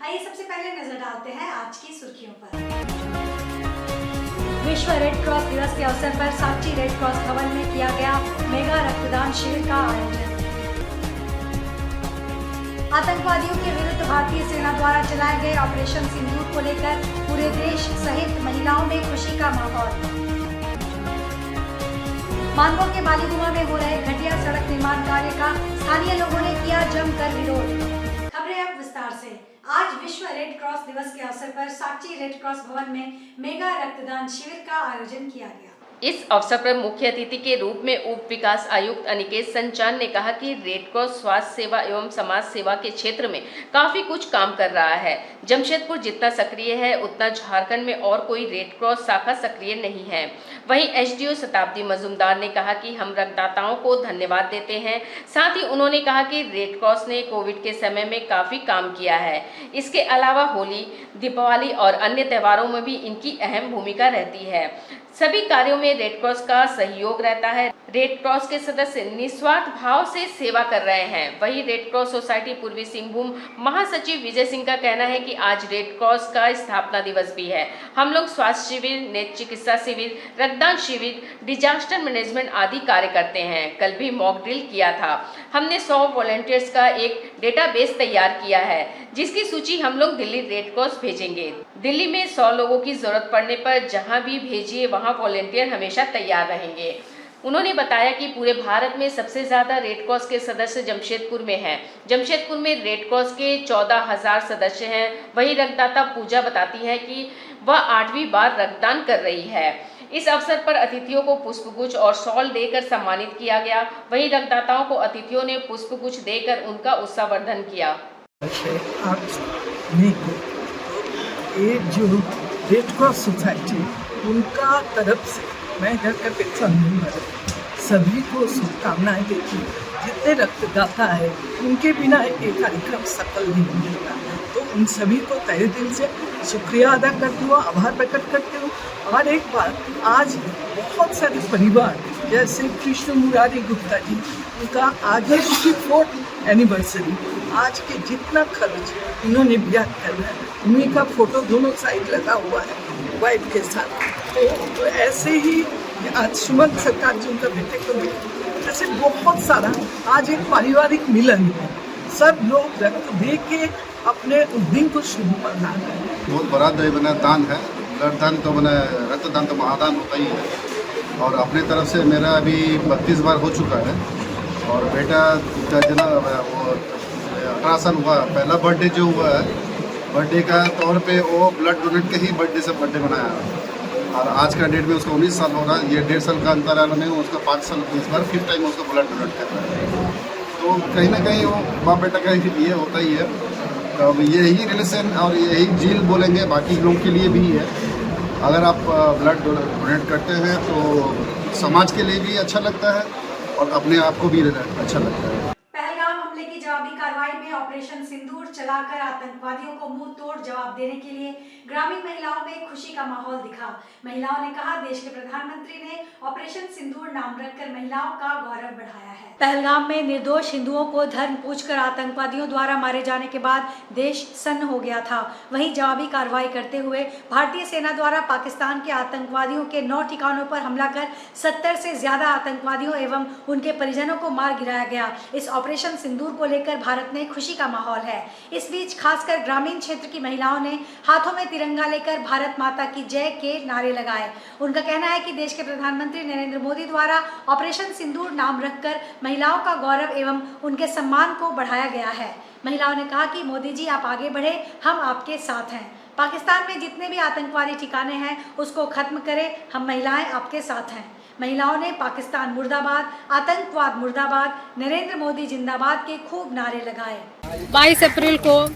आइए सबसे पहले नजर डालते हैं आज की सुर्खियों पर। विश्व रेड क्रॉस दिवस के अवसर पर सांची रेड क्रॉस भवन में किया गया मेगा रक्तदान शिविर का आयोजन। आतंकवादियों के विरुद्ध भारतीय सेना द्वारा चलाए गए ऑपरेशन सिंदूर को लेकर पूरे देश सहित महिलाओं में खुशी का माहौल। मानगो के बालीगुमा में हो रहे घटिया सड़क निर्माण कार्य का स्थानीय लोगों ने किया जमकर विरोध। खबरें अब विस्तार से। आज विश्व रेड क्रॉस दिवस के अवसर पर सांची रेड क्रॉस भवन में मेगा रक्तदान शिविर का आयोजन किया गया। इस अवसर पर मुख्य अतिथि के रूप में उप विकास आयुक्त अनिकेत संचान ने कहा कि रेड क्रॉस स्वास्थ्य सेवा एवं समाज सेवा के क्षेत्र में काफी कुछ काम कर रहा है। जमशेदपुर जितना सक्रिय है उतना झारखंड में और कोई रेड क्रॉस शाखा सक्रिय नहीं है। वहीं एसडीओ शताब्दी मजूमदार ने कहा कि हम रक्तदाताओं को धन्यवाद देते हैं। साथ ही उन्होंने कहा कि रेड क्रॉस ने कोविड के समय में काफी काम किया है। इसके अलावा होली, दीपावली और अन्य त्योहारों में भी इनकी अहम भूमिका रहती है। सभी कार्यों में रेड क्रॉस का सहयोग रहता है। रेड क्रॉस के सदस्य निस्वार्थ भाव से सेवा कर रहे हैं। वहीं रेड क्रॉस सोसाइटी पूर्वी सिंहभूम महासचिव विजय सिंह का कहना है कि आज रेड क्रॉस का स्थापना दिवस भी है। हम लोग स्वास्थ्य शिविर, नेत्र चिकित्सा शिविर, रक्तदान शिविर, डिजास्टर मैनेजमेंट आदि कार्य करते हैं। कल भी मॉक ड्रिल किया था। हमने 100 वॉलंटियर्स का एक डेटाबेस तैयार किया है जिसकी सूची हम लोग दिल्ली रेड क्रॉस भेजेंगे। दिल्ली में 100 लोगों की जरूरत पड़ने पर जहां भी भेजिए वहां वॉलंटियर हमेशा तैयार रहेंगे। उन्होंने बताया कि पूरे भारत में सबसे ज्यादा रेड क्रॉस के सदस्य जमशेदपुर में हैं। जमशेदपुर में रेड क्रॉस के 14,000 सदस्य हैं। वहीं रक्तदाता पूजा बताती है कि वह 8वीं बार रक्तदान कर रही है। इस अवसर पर अतिथियों को पुष्पगुच्छ और शॉल देकर सम्मानित किया गया। वहीं रक्तदाताओं को अतिथियों ने पुष्पगुच्छ देकर उनका उत्साहवर्धन किया। ये जो रेड क्रॉस सोसाइटी उनका तरफ से मैं घर का पेशा नहीं हूँ, सभी को शुभकामनाएं देती हूँ। जितने रक्तदाता है उनके बिना ये कार्यक्रम सफल नहीं होगा। तो उन सभी को तहे दिल से शुक्रिया अदा करती हूँ, आभार प्रकट करती हूँ। और एक बार आज बहुत सारे परिवार जैसे कृष्ण मुरारी गुप्ता जी, उनका आज है 54th एनिवर्सरी। आज के जितना खर्च उन्होंने व्यय करना है, उन्हीं का फोटो दोनों साइड लगा हुआ है वाइफ के साथ। तो ऐसे ही आज सुमन सरकार जी उनका बेटे को मिला। ऐसे बहुत सारा आज एक पारिवारिक मिलन है। सब लोग रक्त दे के अपने दिन को शुरू मना रहे हैं। बहुत बड़ा दान है। रक्तदान तो रक्तदान तो महादान होता ही है। और अपने तरफ से मेरा अभी 32 बार हो चुका है। और बेटा का जना वो 18 साल हुआ, पहला बर्थडे जो हुआ है, बर्थडे का तौर पे वो ब्लड डोनेट के ही बर्थडे से बर्थडे मनाया। और आज का डेट में उसका 19 साल होगा। ये 1.5 साल का अंतराल में उसका 5 साल इस बार 5th टाइम उसको ब्लड डोनेट कर रहा है। तो कहीं ना कहीं वो बाप बेटा का ये होता ही है। तो यही रिलेशन और यही झील बोलेंगे बाकी लोगों के लिए भी है। अगर आप ब्लड डोनेट करते हैं तो समाज के लिए भी अच्छा लगता है और अपने आप को भी अच्छा लगता है। पहलगाम हमले की जवाबी कार्रवाई में ऑपरेशन सिंदूर चलाकर आतंकवादियों को मुंह तोड़ जवाब देने के लिए ग्रामीण महिलाओं में खुशी का माहौल दिखा। महिलाओं ने कहा, देश के प्रधानमंत्री ने ऑपरेशन सिंदूर नाम रखकर महिलाओं का गौरव बढ़ाया है। पहलगाम में निर्दोष हिंदुओं को धर्म पूछकर आतंकवादियों द्वारा मारे जाने के बाद देश सन्न हो गया था। वहीं जवाबी कार्रवाई करते हुए भारतीय सेना द्वारा पाकिस्तान के आतंकवादियों के 9 ठिकानों पर हमला कर 70 से ज्यादा आतंकवादियों एवं उनके परिजनों को मार गिराया गया। इस ऑपरेशन सिंदूर को लेकर भारत में खुशी का माहौल है। इस बीच खासकर ग्रामीण क्षेत्र की महिलाओं ने हाथों में तिरंगा लेकर भारत माता की जय के नारे लगाए। उनका कहना है कि देश के प्रधानमंत्री नरेंद्र मोदी द्वारा ऑपरेशन सिंदूर नाम रखकर महिलाओं का गौरव एवं उनके सम्मान को बढ़ाया गया है। महिलाओं ने कहा कि मोदी जी आप आगे बढ़े, हम आपके साथ हैं। पाकिस्तान में जितने भी आतंकवादी ठिकाने हैं उसको खत्म करें, हम महिलाएं आपके साथ हैं। महिलाओं ने पाकिस्तान मुर्दाबाद, आतंकवाद मुर्दाबाद, नरेंद्र मोदी जिंदाबाद के खूब नारे लगाए। 22 अप्रैल को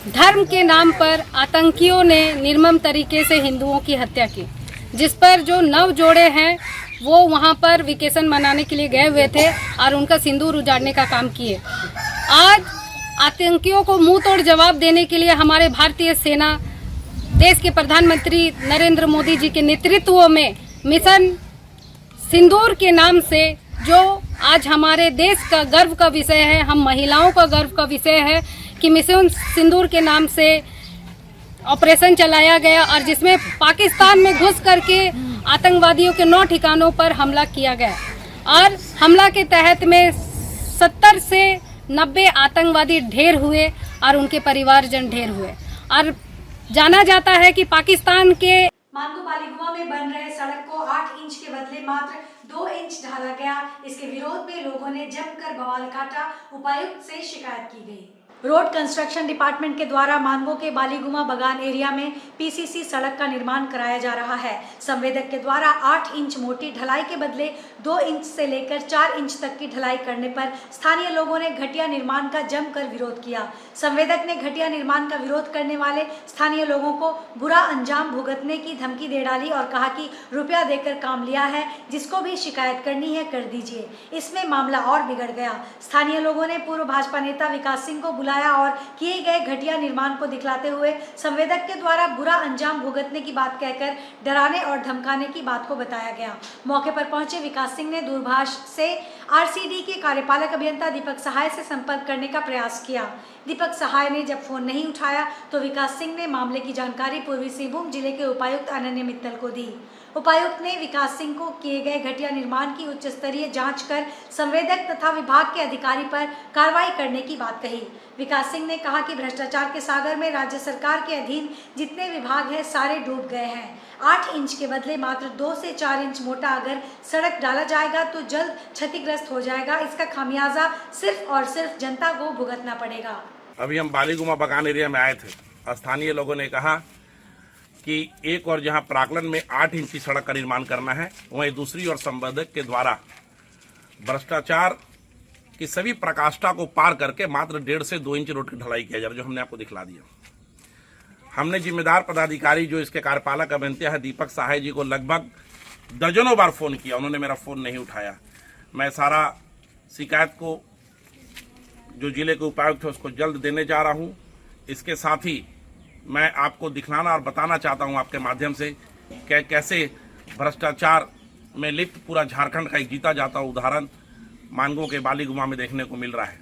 धर्म के नाम पर आतंकियों ने निर्मम तरीके से हिंदुओं की हत्या की, जिस पर जो 9 जोड़े हैं वो वहां पर वेकेशन मनाने के लिए गए हुए थे और उनका सिंदूर उजाड़ने का काम किए। आज आतंकियों को मुंह तोड़ जवाब देने के लिए हमारे भारतीय सेना देश के प्रधानमंत्री नरेंद्र मोदी जी के नेतृत्व में मिशन सिंदूर के नाम से जो आज हमारे देश का गर्व का विषय है, हम महिलाओं का गर्व का विषय है, कि मिशन सिंदूर के नाम से ऑपरेशन चलाया गया और जिसमें पाकिस्तान में घुस करके आतंकवादियों के 9 ठिकानों पर हमला किया गया और हमला के तहत में 70 से 90 आतंकवादी ढेर हुए और उनके परिवारजन ढेर हुए। और जाना जाता है कि पाकिस्तान के मानगो बालीगुमा में बन रहे सड़क को 8 इंच के बदले मात्र 2 इंच ढाला गया। इसके विरोध में लोगों ने जमकर बवाल काटा। उपायुक्त से शिकायत की गई। रोड कंस्ट्रक्शन डिपार्टमेंट के द्वारा मानगो के बालीगुमा बगान एरिया में पीसीसी सड़क का निर्माण कराया जा रहा है। संवेदक के द्वारा 8 इंच मोटी ढलाई के बदले 2 इंच से लेकर 4 इंच तक की ढलाई करने पर स्थानीय लोगों ने घटिया निर्माण का जमकर विरोध किया। संवेदक ने घटिया निर्माण का विरोध करने वाले स्थानीय लोगों को बुरा अंजाम भुगतने की धमकी दे डाली और कहा कि रुपया देकर काम लिया है, जिसको भी शिकायत करनी है कर दीजिए। इसमें मामला और बिगड़ गया। स्थानीय लोगों ने पूर्व भाजपा नेता विकास सिंह को और किए गए घटिया निर्माण को दिखलाते हुए संवेदक के द्वारा बुरा अंजाम भुगतने की बात कहकर डराने और धमकाने की बात को बताया गया। मौके पर पहुंचे विकास सिंह ने दूरभाष से आरसीडी के कार्यपालक अभियंता दीपक सहाय से संपर्क करने का प्रयास किया। दीपक सहाय ने जब फोन नहीं उठाया तो विकास सिंह ने मामले की जानकारी पूर्वी सिंहभूम जिले के उपायुक्त अनन्य मित्तल को दी। उपायुक्त ने विकास सिंह को किए गए घटिया निर्माण की उच्च स्तरीय जांच कर संवेदक तथा विभाग के अधिकारी पर कार्रवाई करने की बात कही। विकास सिंह ने कहा कि भ्रष्टाचार के सागर में राज्य सरकार के अधीन जितने विभाग हैं सारे डूब गए हैं। 8 इंच के बदले मात्र 2 से 4 इंच मोटा अगर सड़क डाला जाएगा तो जल्द क्षतिग्रस्त हो जाएगा। इसका खामियाजा सिर्फ और सिर्फ जनता को भुगतना पड़ेगा। अभी हम बालीगुमा बगान एरिया में आए थे। स्थानीय लोगों ने कहा कि एक और जहां प्राकलन में 8 इंच की सड़क का निर्माण करना है, वहीं दूसरी ओर संवेदक के द्वारा भ्रष्टाचार की सभी प्रकाष्ठा को पार करके मात्र 1.5 से 2 इंच रोड की ढलाई किया जा रहा है, जो हमने आपको दिखला दिया। हमने जिम्मेदार पदाधिकारी जो इसके कार्यपालक अभियंता है दीपक सहाय जी को लगभग दर्जनों बार फोन किया, उन्होंने मेरा फोन नहीं उठाया। मैं सारा शिकायत को जो जिले के उपायुक्त है उसको जल्द देने जा रहा हूँ। इसके साथ ही मैं आपको दिखलाना और बताना चाहता हूं आपके माध्यम से कि कैसे भ्रष्टाचार में लिप्त पूरा झारखंड का एक जीता जाता उदाहरण मानगो के बालीगुमा में देखने को मिल रहा है।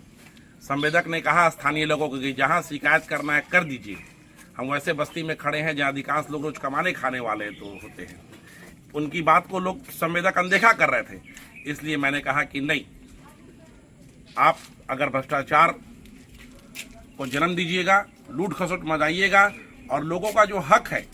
संवेदक ने कहा स्थानीय लोगों को कि जहां शिकायत करना है कर दीजिए। हम वैसे बस्ती में खड़े हैं जहां अधिकांश लोग रोज कमाने खाने वाले तो होते हैं। उनकी बात को लोग संवेदक अनदेखा कर रहे थे, इसलिए मैंने कहा कि नहीं, आप अगर भ्रष्टाचार को जन्म दीजिएगा, लूट खसोट मचाइएगा और लोगों का जो हक है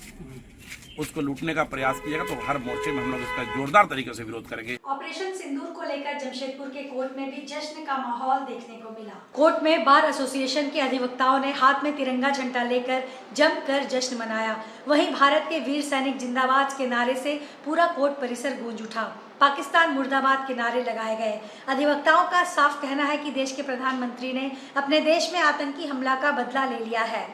उसको लूटने का प्रयास कीजिएगा तो हर मोर्चे में हम लोग इसका जोरदार तरीके से विरोध करेंगे। ऑपरेशन सिंदूर को लेकर जमशेदपुर के कोर्ट में भी जश्न का माहौल देखने को मिला। कोर्ट में बार एसोसिएशन के अधिवक्ताओं ने हाथ में तिरंगा झंडा लेकर जमकर जश्न मनाया। वहीं भारत के वीर सैनिक जिंदाबाद के नारे से पूरा कोर्ट परिसर गूंज उठा। पाकिस्तान मुर्दाबाद के नारे लगाए गए। अधिवक्ताओं का साफ कहना है कि देश के प्रधानमंत्री ने अपने देश में आतंकी हमला का बदला ले लिया है।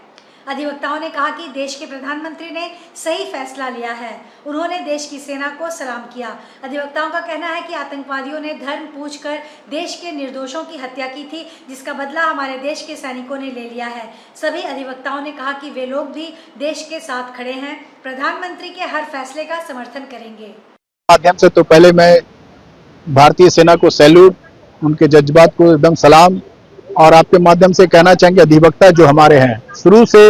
अधिवक्ताओं ने कहा कि देश के प्रधानमंत्री ने सही फैसला लिया है। उन्होंने देश की सेना को सलाम किया। अधिवक्ताओं का कहना है कि आतंकवादियों ने धर्म पूछकर देश के निर्दोषों की हत्या की थी, जिसका बदला हमारे देश के सैनिकों ने ले लिया है। सभी अधिवक्ताओं ने कहा कि वे लोग भी देश के साथ खड़े हैं, प्रधानमंत्री के हर फैसले का समर्थन करेंगे। माध्यम से तो पहले मैं भारतीय सेना को सैल्यूट, उनके जज्बात को एकदम सलाम, और आपके माध्यम से कहना चाहेंगे अधिवक्ता जो हमारे हैं शुरू से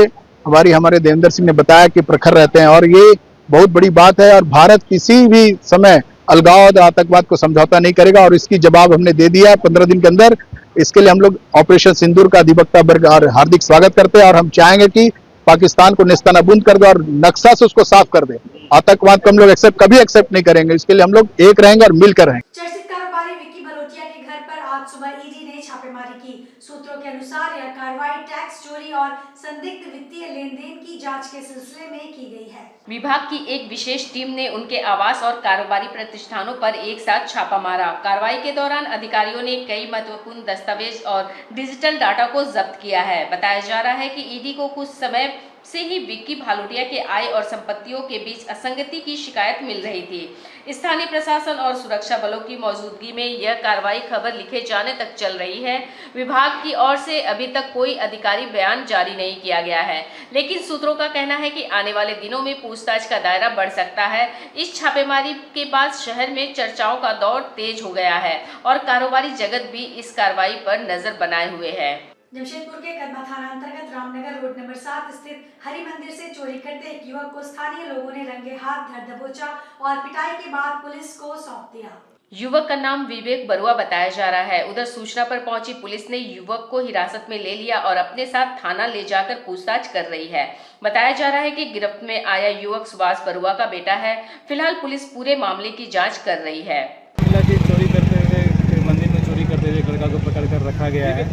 हमारे देवेंद्र सिंह ने बताया कि प्रखर रहते हैं और ये बहुत बड़ी बात है। और भारत किसी भी समय अलगाव और आतंकवाद को समझौता नहीं करेगा और इसकी जवाब हमने दे दिया 15 दिन के अंदर। इसके लिए हम लोग ऑपरेशन सिंदूर का अधिवक्ता वर्ग हार्दिक स्वागत करते हैं और हम चाहेंगे कि पाकिस्तान को नेस्तनाबूद कर दे और नक्शा से उसको साफ कर दे। आतंकवाद को हम लोग कभी एक्सेप्ट नहीं करेंगे। इसके लिए हम लोग एक रहेंगे और मिलकर रहेंगे। चर्चित कारोबारी विक्की भलोटिया के घर पर आज सुबह ईडी ने छापेमारी की। सूत्रों के अनुसार यह कार्रवाई टैक्स चोरी और संदिग्ध वित्तीय लेन देन की जांच के सिलसिले में की गई है। विभाग की एक विशेष टीम ने उनके आवास और कारोबारी प्रतिष्ठानों पर एक साथ छापा मारा। कार्रवाई के दौरान अधिकारियों ने कई महत्वपूर्ण दस्तावेज और डिजिटल डाटा को जब्त किया है। बताया जा रहा है कि ईडी को कुछ समय से ही विक्की भालोटिया के आय और संपत्तियों के बीच असंगति की शिकायत मिल रही थी। स्थानीय प्रशासन और सुरक्षा बलों की मौजूदगी में यह कार्रवाई खबर लिखे जाने तक चल रही है। विभाग की ओर से अभी तक कोई अधिकारी बयान जारी नहीं किया गया है, लेकिन सूत्रों का कहना है कि आने वाले दिनों में पूछताछ का दायरा बढ़ सकता है। इस छापेमारी के बाद शहर में चर्चाओं का दौर तेज हो गया है और कारोबारी जगत भी इस कार्रवाई पर नजर बनाए हुए है। जमशेदपुर के कदमा थाना अंतर्गत रामनगर रोड नंबर 7 स्थित हरि मंदिर से चोरी करते एक युवक को स्थानीय लोगों ने रंगे हाथ धर दबोचा और पिटाई के बाद पुलिस को सौंप दिया। युवक का नाम विवेक बरुआ बताया जा रहा है। उधर सूचना पर पहुंची पुलिस ने युवक को हिरासत में ले लिया और अपने साथ थाना ले जाकर पूछताछ कर रही है। बताया जा रहा है कि गिरफ्त में आया युवक सुभाष बरुआ का बेटा है। फिलहाल पुलिस पूरे मामले की जांच कर रही है। चोरी करते हुए मंदिर में चोरी करते हुए एक लड़का को पकड़ कर रखा गया है।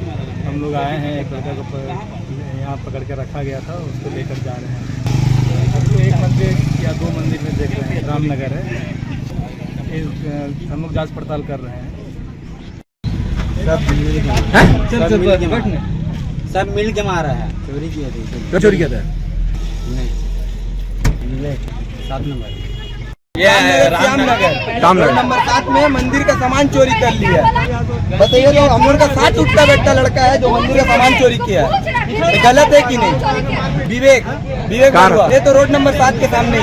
हम लोग आए हैं, एक लड़का को यहाँ पकड़ कर रखा गया था, उसको लेकर जा रहे हैं। अब तो एक मंदिर या 2 मंदिर में देख रहे हैं, रामनगर है। हम लोग जांच पड़ताल कर रहे हैं। सब मिल के मारा है। चोरी किया था। क्या चोरी किया था? नहीं 7 नंबर रामनगर नंबर 7 में मंदिर का सामान चोरी कर लिया। बताइए, तो हम लोग का साथ उठता बैठता लड़का है जो मंदिर का सामान चोरी किया है, ये गलत है कि नहीं? विवेक बरुआ, ये तो रोड नंबर 7 के सामने,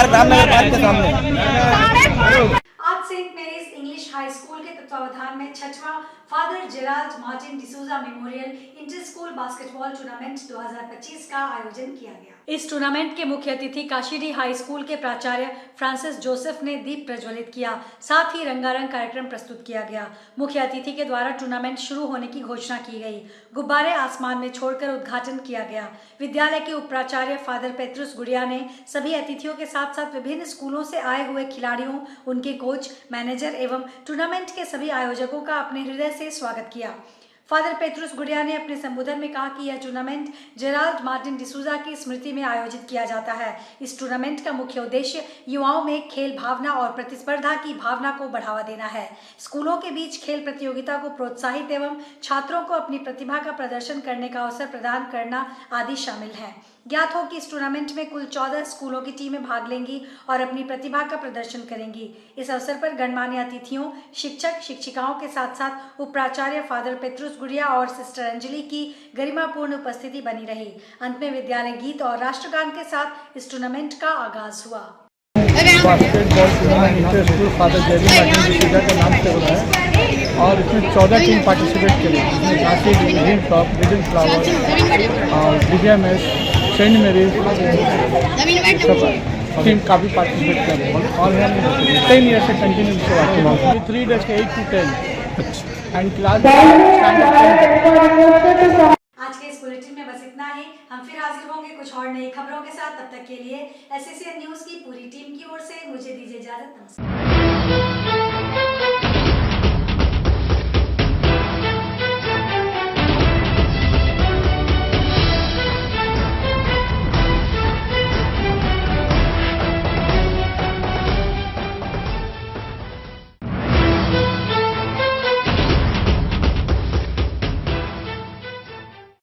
रामनगर पार्क के सामने। आज Saint Mary's English high school के तत्वावधान में 6वां Father Gerald Martin D'Souza memorial inter school basketball tournament 2025 का आयोजन किया गया। इस टूर्नामेंट के मुख्य अतिथि काशीडी हाई स्कूल के प्राचार्य फ्रांसिस जोसेफ ने दीप प्रज्वलित किया। साथ ही रंगारंग कार्यक्रम प्रस्तुत किया गया। मुख्य अतिथि के द्वारा टूर्नामेंट शुरू होने की घोषणा की गई। गुब्बारे आसमान में छोड़कर उद्घाटन किया गया। विद्यालय के उप प्राचार्य फादर पेट्रुस गुड़िया ने सभी अतिथियों के साथ साथ विभिन्न स्कूलों से आए हुए खिलाड़ियों, उनके कोच, मैनेजर एवं टूर्नामेंट के सभी आयोजकों का अपने हृदय से स्वागत किया। फादर पेट्रुस गुड़िया ने अपने संबोधन में कहा कि यह टूर्नामेंट जेराल्ड मार्टिन डिसूजा की स्मृति में आयोजित किया जाता है। इस टूर्नामेंट का मुख्य उद्देश्य युवाओं में खेल भावना और प्रतिस्पर्धा की भावना को बढ़ावा देना है। स्कूलों के बीच खेल प्रतियोगिता को प्रोत्साहित एवं छात्रों को अपनी प्रतिभा का प्रदर्शन करने का अवसर प्रदान करना आदि शामिल है। ज्ञात हो कि इस टूर्नामेंट में कुल 14 स्कूलों की टीमें भाग लेंगी और अपनी प्रतिभा का प्रदर्शन करेंगी। इस अवसर पर गणमान्य अतिथियों, शिक्षक, शिक्षिकाओं के साथ साथ उप प्राचार्य फादर पेट्रुस गुड़िया और सिस्टर अंजलि की गरिमापूर्ण उपस्थिति बनी रही। अंत में विद्यालय गीत और राष्ट्रगान के साथ इस टूर्नामेंट का आगाज हुआ। Basketball tournament inter school father Gerald Martin D'Souza के नाम से हो रहा है और इसमें 14 टीम पार्टिसिपेट करें, जिसमें Jhansi, green top, vision flower और विजय मेस, सेंट मेरीज सब टीम काफ़ी पार्टिसिपेट कर रहे हैं और हम 10 ईयर से कंटिन्यू से 3 डेज के 8 to 10 एंड क्लास। आज के इस बुलेटिन में बस इतना ही। हम फिर हाजिर होंगे कुछ और नई खबरों के साथ। तब तक के लिए SCCN न्यूज़ की पूरी टीम की ओर से मुझे दीजिए इजाजत। नमस्कार।